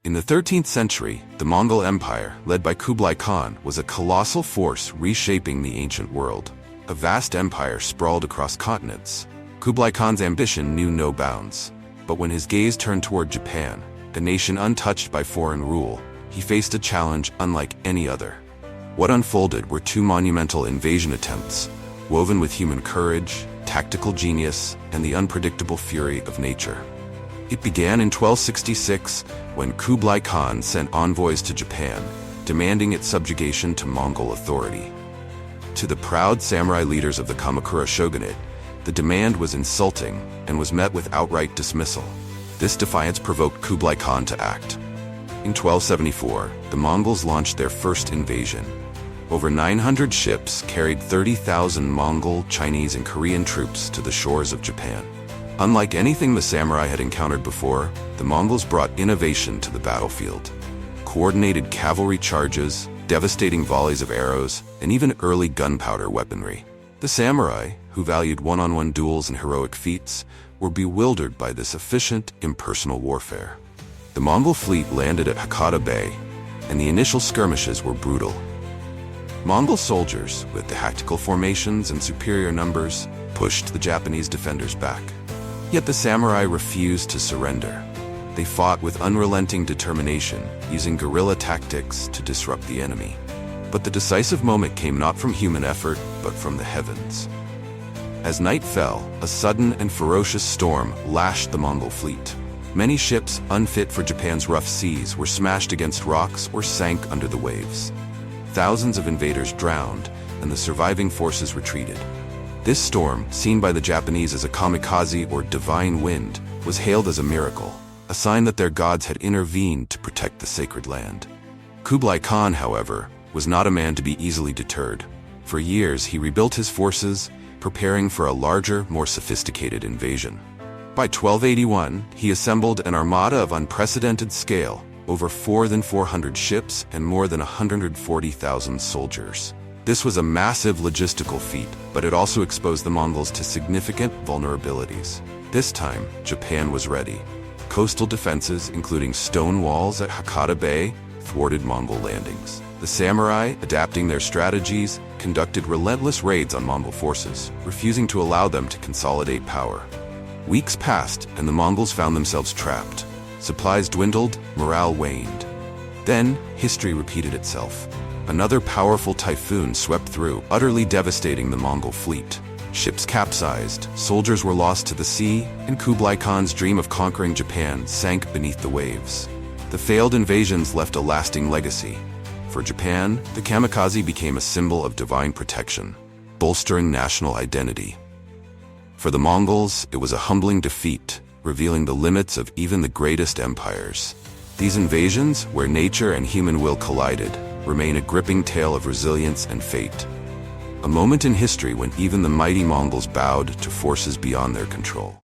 In the 13th century, the Mongol Empire, led by Kublai Khan, was a colossal force reshaping the ancient world. A vast empire sprawled across continents. Kublai Khan's ambition knew no bounds. But when his gaze turned toward Japan, a nation untouched by foreign rule, he faced a challenge unlike any other. What unfolded were two monumental invasion attempts, woven with human courage, tactical genius, and the unpredictable fury of nature. It began in 1266 when Kublai Khan sent envoys to Japan, demanding its subjugation to Mongol authority. To the proud samurai leaders of the Kamikaze shogunate, the demand was insulting and was met with outright dismissal. This defiance provoked Kublai Khan to act. In 1274, the Mongols launched their first invasion. Over 900 ships carried 30,000 Mongol, Chinese, and Korean troops to the shores of Japan. Unlike anything the samurai had encountered before, the Mongols brought innovation to the battlefield. Coordinated cavalry charges, devastating volleys of arrows, and even early gunpowder weaponry. The samurai, who valued one-on-one duels and heroic feats, were bewildered by this efficient, impersonal warfare. The Mongol fleet landed at Hakata Bay, and the initial skirmishes were brutal. Mongol soldiers, with tactical formations and superior numbers, pushed the Japanese defenders back. Yet the samurai refused to surrender. They fought with unrelenting determination, using guerrilla tactics to disrupt the enemy. But the decisive moment came not from human effort, but from the heavens. As night fell, a sudden and ferocious storm lashed the Mongol fleet. Many ships, unfit for Japan's rough seas, were smashed against rocks or sank under the waves. Thousands of invaders drowned, and the surviving forces retreated. This storm, seen by the Japanese as a kamikaze or divine wind, was hailed as a miracle, a sign that their gods had intervened to protect the sacred land. Kublai Khan, however, was not a man to be easily deterred. For years, he rebuilt his forces, preparing for a larger, more sophisticated invasion. By 1281, he assembled an armada of unprecedented scale, over 400 ships and more than 140,000 soldiers. This was a massive logistical feat, but it also exposed the Mongols to significant vulnerabilities. This time, Japan was ready. Coastal defenses, including stone walls at Hakata Bay, thwarted Mongol landings. The samurai, adapting their strategies, conducted relentless raids on Mongol forces, refusing to allow them to consolidate power. Weeks passed, and the Mongols found themselves trapped. Supplies dwindled, morale waned. Then, history repeated itself. Another powerful typhoon swept through, utterly devastating the Mongol fleet. Ships capsized, soldiers were lost to the sea, and Kublai Khan's dream of conquering Japan sank beneath the waves. The failed invasions left a lasting legacy. For Japan, the kamikaze became a symbol of divine protection, bolstering national identity. For the Mongols, it was a humbling defeat, revealing the limits of even the greatest empires. These invasions, where nature and human will collided, remain a gripping tale of resilience and fate. A moment in history when even the mighty Mongols bowed to forces beyond their control.